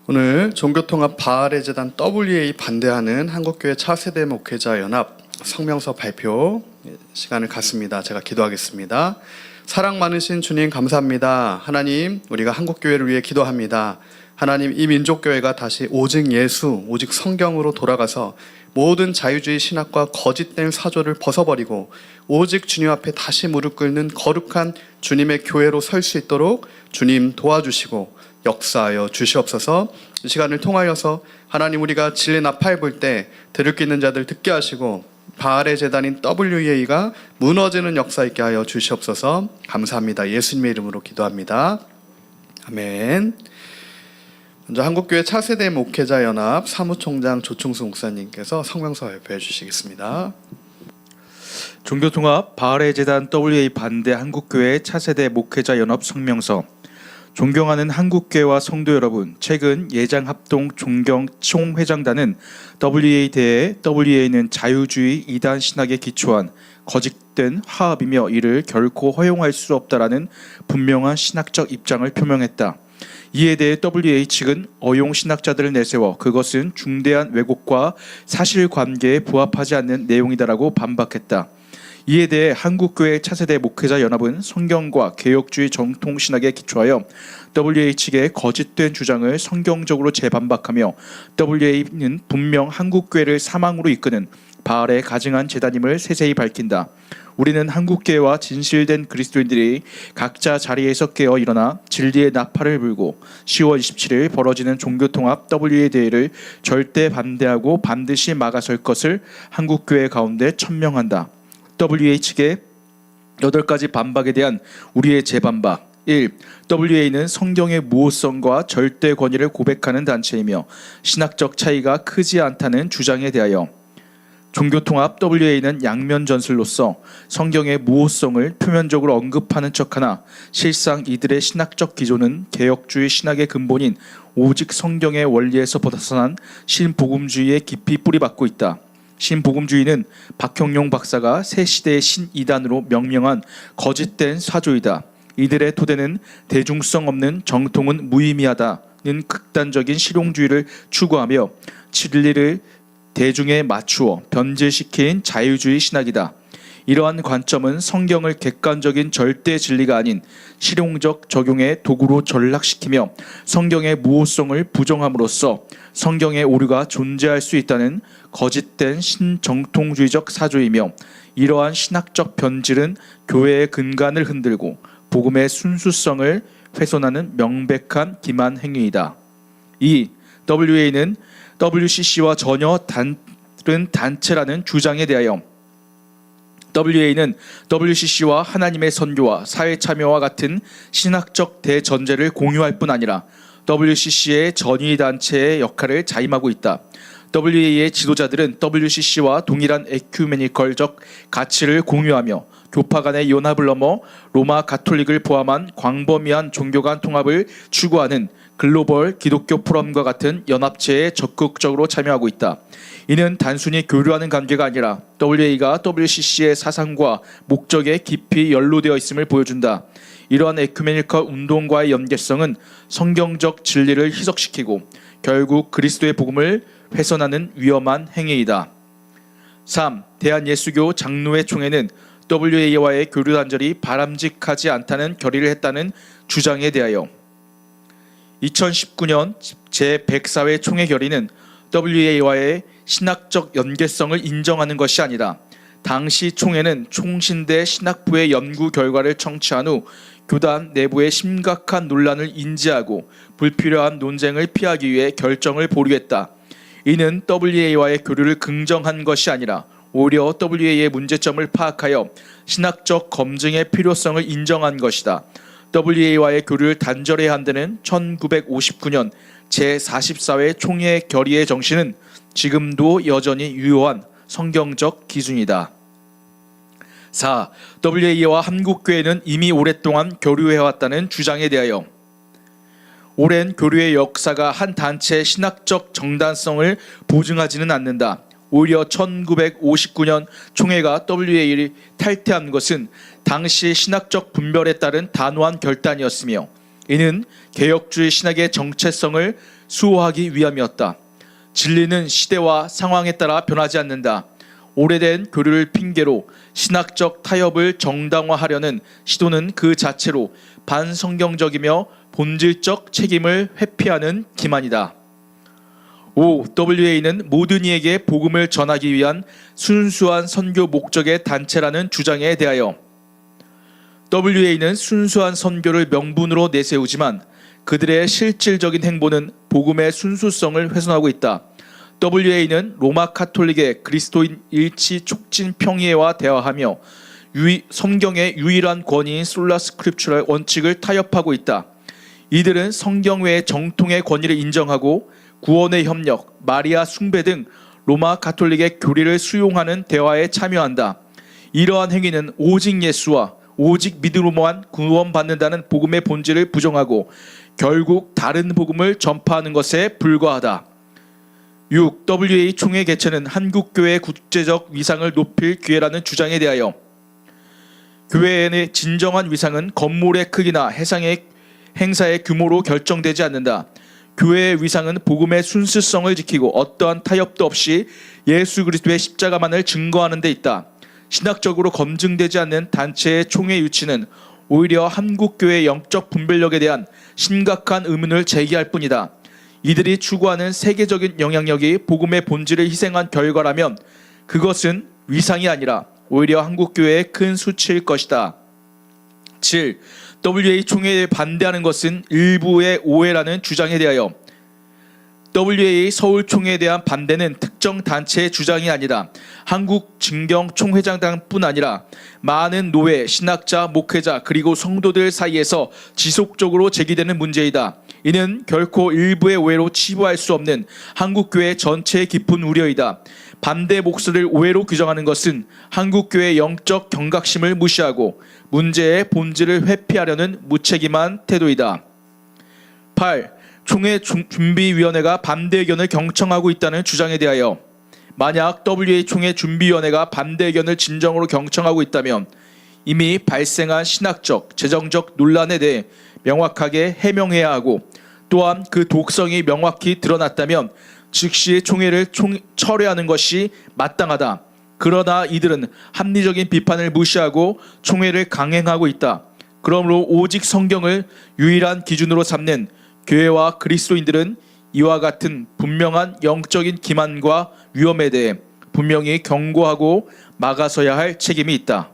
오늘 종교통합 바알의 재단 WA 반대하는 한국교회 차세대 목회자 연합 성명서 발표 시간을 갖습니다. 제가 기도하겠습니다. 사랑 많으신 주님 감사합니다. 하나님, 우리가 한국교회를 위해 기도합니다. 하나님, 이 민족교회가 다시 오직 예수, 오직 성경으로 돌아가서 모든 자유주의 신학과 거짓된 사조를 벗어버리고 오직 주님 앞에 다시 무릎 꿇는 거룩한 주님의 교회로 설 수 있도록 주님 도와주시고 역사하여 주시옵소서. 이 시간을 통하여서 하나님, 우리가 진리 나팔 불 때 들을 수 있는 자들 듣게 하시고 바알의 재단인 WA가 무너지는 역사 있게 하여 주시옵소서. 감사합니다. 예수님의 이름으로 기도합니다. 아멘. 먼저 한국교회 차세대 목회자 연합 사무총장 조충수 목사님께서 성명서 발표해 주시겠습니다. 종교통합 바알의 재단 WA 반대 한국교회 차세대 목회자 연합 성명서. 존경하는 한국교회와 성도 여러분, 최근 예장합동 존경 총회장단은 WA 대해 WA는 자유주의 이단 신학에 기초한 거짓된 화합이며 이를 결코 허용할 수 없다라는 분명한 신학적 입장을 표명했다. 이에 대해 WA 측은 어용 신학자들을 내세워 그것은 중대한 왜곡과 사실관계에 부합하지 않는 내용이다라고 반박했다. 이에 대해 한국교회 차세대 목회자 연합은 성경과 개혁주의 정통신학에 기초하여 WA 측의 거짓된 주장을 성경적으로 재반박하며 WA는 분명 한국교회를 사망으로 이끄는 바알에 가증한 재단임을 세세히 밝힌다. 우리는 한국교회와 진실된 그리스도인들이 각자 자리에서 깨어 일어나 진리의 나팔을 불고 10월 27일 벌어지는 종교통합 WA 대회를 절대 반대하고 반드시 막아설 것을 한국교회 가운데 천명한다. WA 측의 8가지 반박에 대한 우리의 재반박. 1. WA는 성경의 무호성과 절대 권위를 고백하는 단체이며 신학적 차이가 크지 않다는 주장에 대하여 종교통합 WA는 양면 전술로서 성경의 무호성을 표면적으로 언급하는 척하나 실상 이들의 신학적 기조는 개혁주의 신학의 근본인 오직 성경의 원리에서 벗어난 신복음주의에 깊이 뿌리박고 있다. 신복음주의는 박형용 박사가 새 시대의 신이단으로 명명한 거짓된 사조이다. 이들의 토대는 대중성 없는 정통은 무의미하다는 극단적인 실용주의를 추구하며 진리를 대중에 맞추어 변질시킨 자유주의 신학이다. 이러한 관점은 성경을 객관적인 절대 진리가 아닌 실용적 적용의 도구로 전락시키며 성경의 무호성을 부정함으로써 성경의 오류가 존재할 수 있다는 거짓된 신정통주의적 사조이며 이러한 신학적 변질은 교회의 근간을 흔들고 복음의 순수성을 훼손하는 명백한 기만 행위이다. 2. WA는 WCC와 전혀 다른 단체라는 주장에 대하여 WA는 WCC와 하나님의 선교와 사회 참여와 같은 신학적 대전제를 공유할 뿐 아니라 WCC의 전위단체의 역할을 자임하고 있다. WA의 지도자들은 WCC와 동일한 에큐메니컬적 가치를 공유하며 교파 간의 연합을 넘어 로마 가톨릭을 포함한 광범위한 종교 간 통합을 추구하는 글로벌 기독교 포럼과 같은 연합체에 적극적으로 참여하고 있다. 이는 단순히 교류하는 관계가 아니라 WA가 WCC의 사상과 목적에 깊이 연루되어 있음을 보여준다. 이러한 에큐메니컬 운동과의 연계성은 성경적 진리를 희석시키고 결국 그리스도의 복음을 훼손하는 위험한 행위이다. 3. 대한예수교 장로회 총회는 WA와의 교류 단절이 바람직하지 않다는 결의를 했다는 주장에 대하여 2019년 제104회 총회 결의는 WA와의 신학적 연계성을 인정하는 것이 아니라 당시 총회는 총신대 신학부의 연구 결과를 청취한 후 교단 내부의 심각한 논란을 인지하고 불필요한 논쟁을 피하기 위해 결정을 보류했다. 이는 WA와의 교류를 긍정한 것이 아니라 오히려 WA의 문제점을 파악하여 신학적 검증의 필요성을 인정한 것이다. WA와의 교류를 단절해야 한다는 1959년 제44회 총회 결의의 정신은 지금도 여전히 유효한 성경적 기준이다. 4. WA와 한국교회는 이미 오랫동안 교류해왔다는 주장에 대하여 오랜 교류의 역사가 한 단체의 신학적 정당성을 보증하지는 않는다. 오히려 1959년 총회가 WA를 탈퇴한 것은 당시 신학적 분별에 따른 단호한 결단이었으며 이는 개혁주의 신학의 정체성을 수호하기 위함이었다. 진리는 시대와 상황에 따라 변하지 않는다. 오래된 교류를 핑계로 신학적 타협을 정당화하려는 시도는 그 자체로 반성경적이며 본질적 책임을 회피하는 기만이다. OWA는 모든 이에게 복음을 전하기 위한 순수한 선교 목적의 단체라는 주장에 대하여 WA는 순수한 선교를 명분으로 내세우지만 그들의 실질적인 행보는 복음의 순수성을 훼손하고 있다. WA는 로마 카톨릭의 그리스도인 일치 촉진 평의회와 대화하며 성경의 유일한 권위인 솔라 스크립추럴 원칙을 타협하고 있다. 이들은 성경 외의 정통의 권위를 인정하고 구원의 협력, 마리아 숭배 등 로마 가톨릭의 교리를 수용하는 대화에 참여한다. 이러한 행위는 오직 예수와 오직 믿음으로만 구원받는다는 복음의 본질을 부정하고 결국 다른 복음을 전파하는 것에 불과하다. 6. WA 총회 개최는 한국교회의 국제적 위상을 높일 기회라는 주장에 대하여 교회의 진정한 위상은 건물의 크기나 행사의 규모로 결정되지 않는다. 교회의 위상은 복음의 순수성을 지키고 어떠한 타협도 없이 예수 그리스도의 십자가만을 증거하는 데 있다. 신학적으로 검증되지 않는 단체의 총회 유치는 오히려 한국교회의 영적 분별력에 대한 심각한 의문을 제기할 뿐이다. 이들이 추구하는 세계적인 영향력이 복음의 본질을 희생한 결과라면 그것은 위상이 아니라 오히려 한국교회의 큰 수치일 것이다. 7. WA 총회에 반대하는 것은 일부의 오해라는 주장에 대하여 WA 서울 총회에 대한 반대는 특정 단체의 주장이 아니라 한국 진경 총회장단뿐 아니라 많은 노회, 신학자, 목회자 그리고 성도들 사이에서 지속적으로 제기되는 문제이다. 이는 결코 일부의 오해로 치부할 수 없는 한국교회 전체의 깊은 우려이다. 반대 목소리를 오해로 규정하는 것은 한국교회의 영적 경각심을 무시하고 문제의 본질을 회피하려는 무책임한 태도이다. 8. 총회 준비위원회가 반대 의견을 경청하고 있다는 주장에 대하여 만약 WA 총회 준비위원회가 반대 의견을 진정으로 경청하고 있다면 이미 발생한 신학적, 재정적 논란에 대해 명확하게 해명해야 하고 또한 그 독성이 명확히 드러났다면 즉시 총회를 철회하는 것이 마땅하다. 그러나 이들은 합리적인 비판을 무시하고 총회를 강행하고 있다. 그러므로 오직 성경을 유일한 기준으로 삼는 교회와 그리스도인들은 이와 같은 분명한 영적인 기만과 위험에 대해 분명히 경고하고 막아서야 할 책임이 있다.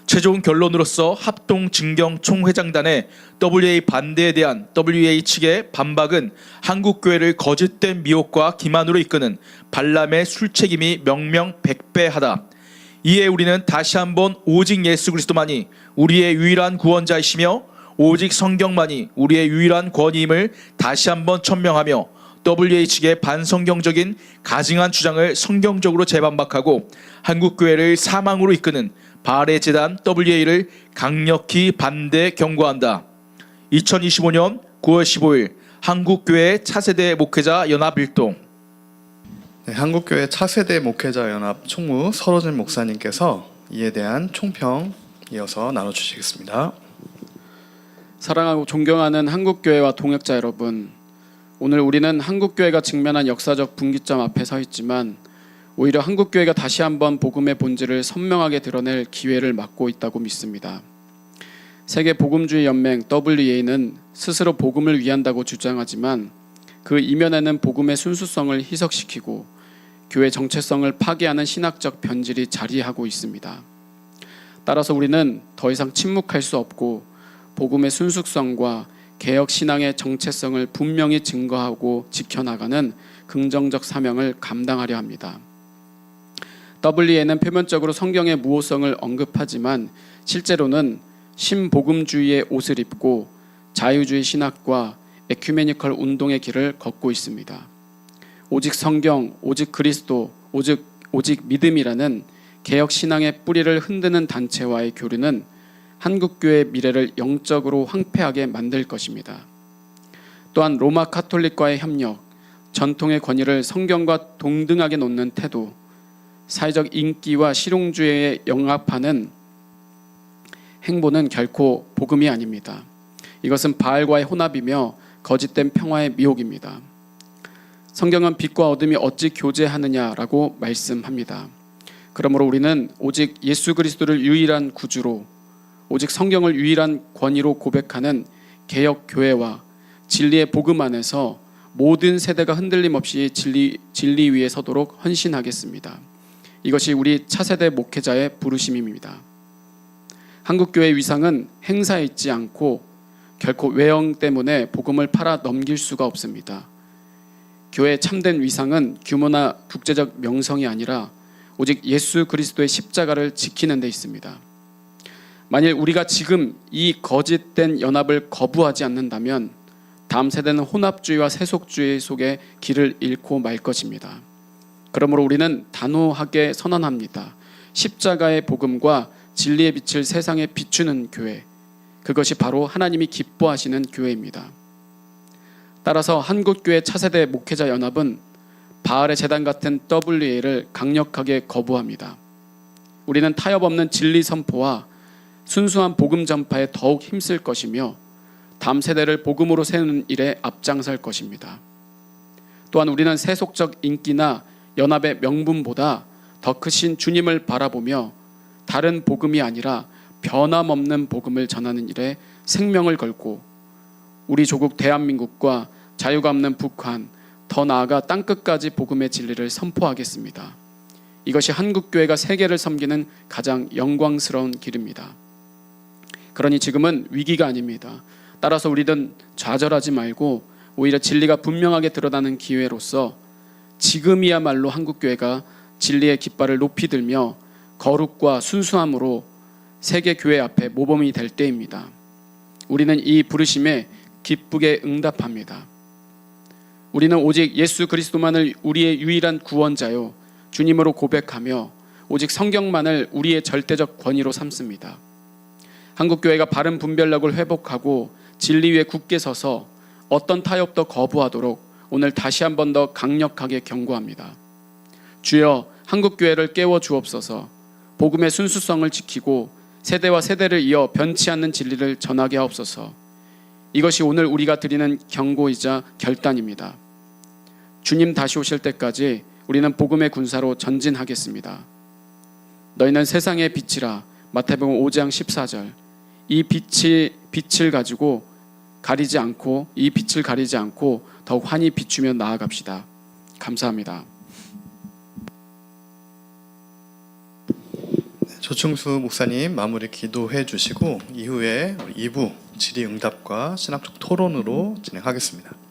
최종 결론으로서 합동진경총회장단의 WA 반대에 대한 WA 측의 반박은 한국교회를 거짓된 미혹과 기만으로 이끄는 발람의 술책임이 명명백배하다. 이에 우리는 다시 한번 오직 예수 그리스도만이 우리의 유일한 구원자이시며 오직 성경만이 우리의 유일한 권위임을 다시 한번 천명하며 WA 측의 반성경적인 가증한 주장을 성경적으로 재반박하고 한국교회를 사망으로 이끄는 바알의 제단 WA를 강력히 반대 경고한다. 2025년 9월 15일 한국교회 차세대 목회자 연합일동. 네, 한국교회 차세대 목회자 연합 총무 설호진 목사님께서 이에 대한 총평 이어서 나눠주시겠습니다. 사랑하고 존경하는 한국교회와 동역자 여러분, 오늘 우리는 한국교회가 직면한 역사적 분기점 앞에 서 있지만 오히려 한국교회가 다시 한번 복음의 본질을 선명하게 드러낼 기회를 맞고 있다고 믿습니다. 세계복음주의연맹 WA는 스스로 복음을 위한다고 주장하지만 그 이면에는 복음의 순수성을 희석시키고 교회 정체성을 파괴하는 신학적 변질이 자리하고 있습니다. 따라서 우리는 더 이상 침묵할 수 없고 복음의 순수성과 개혁 신앙의 정체성을 분명히 증거하고 지켜나가는 긍정적 사명을 감당하려 합니다. WA는 표면적으로 성경의 무호성을 언급하지만 실제로는 신복음주의의 옷을 입고 자유주의 신학과 에큐메니컬 운동의 길을 걷고 있습니다. 오직 성경, 오직 그리스도, 오직 믿음이라는 개혁 신앙의 뿌리를 흔드는 단체와의 교류는 한국교회의 미래를 영적으로 황폐하게 만들 것입니다. 또한 로마 카톨릭과의 협력, 전통의 권위를 성경과 동등하게 놓는 태도, 사회적 인기와 실용주의에 영합하는 행보는 결코 복음이 아닙니다. 이것은 바알과의 혼합이며 거짓된 평화의 미혹입니다. 성경은 빛과 어둠이 어찌 교제하느냐라고 말씀합니다. 그러므로 우리는 오직 예수 그리스도를 유일한 구주로, 오직 성경을 유일한 권위로 고백하는 개역 교회와 진리의 복음 안에서 모든 세대가 흔들림 없이 진리 위에 서도록 헌신하겠습니다. 이것이 우리 차세대 목회자의 부르심입니다. 한국교회의 위상은 행사에 있지 않고 결코 외형 때문에 복음을 팔아 넘길 수가 없습니다. 교회의 참된 위상은 규모나 국제적 명성이 아니라 오직 예수 그리스도의 십자가를 지키는 데 있습니다. 만일 우리가 지금 이 거짓된 연합을 거부하지 않는다면 다음 세대는 혼합주의와 세속주의 속에 길을 잃고 말 것입니다. 그러므로 우리는 단호하게 선언합니다. 십자가의 복음과 진리의 빛을 세상에 비추는 교회, 그것이 바로 하나님이 기뻐하시는 교회입니다. 따라서 한국교회 차세대 목회자 연합은 바알의 제단 같은 WA를 강력하게 거부합니다. 우리는 타협 없는 진리 선포와 순수한 복음 전파에 더욱 힘쓸 것이며 다음 세대를 복음으로 세우는 일에 앞장설 것입니다. 또한 우리는 세속적 인기나 연합의 명분보다 더 크신 주님을 바라보며 다른 복음이 아니라 변함없는 복음을 전하는 일에 생명을 걸고 우리 조국 대한민국과 자유가 없는 북한, 더 나아가 땅끝까지 복음의 진리를 선포하겠습니다. 이것이 한국교회가 세계를 섬기는 가장 영광스러운 길입니다. 그러니 지금은 위기가 아닙니다. 따라서 우리는 좌절하지 말고 오히려 진리가 분명하게 드러나는 기회로서 지금이야말로 한국교회가 진리의 깃발을 높이 들며 거룩과 순수함으로 세계 교회 앞에 모범이 될 때입니다. 우리는 이 부르심에 기쁘게 응답합니다. 우리는 오직 예수 그리스도만을 우리의 유일한 구원자요 주님으로 고백하며 오직 성경만을 우리의 절대적 권위로 삼습니다. 한국교회가 바른 분별력을 회복하고 진리 위에 굳게 서서 어떤 타협도 거부하도록 오늘 다시 한 번 더 강력하게 경고합니다. 주여, 한국교회를 깨워 주옵소서. 복음의 순수성을 지키고 세대와 세대를 이어 변치 않는 진리를 전하게 하옵소서. 이것이 오늘 우리가 드리는 경고이자 결단입니다. 주님 다시 오실 때까지 우리는 복음의 군사로 전진하겠습니다. 너희는 세상의 빛이라. 마태복음 5장 14절. 이 빛을 가지고 가리지 않고, 이 빛을 가리지 않고 더욱 환히 비추며 나아갑시다. 감사합니다. 조충수 목사님 마무리 기도해 주시고 이후에 2부 질의응답과 신학적 토론으로 진행하겠습니다.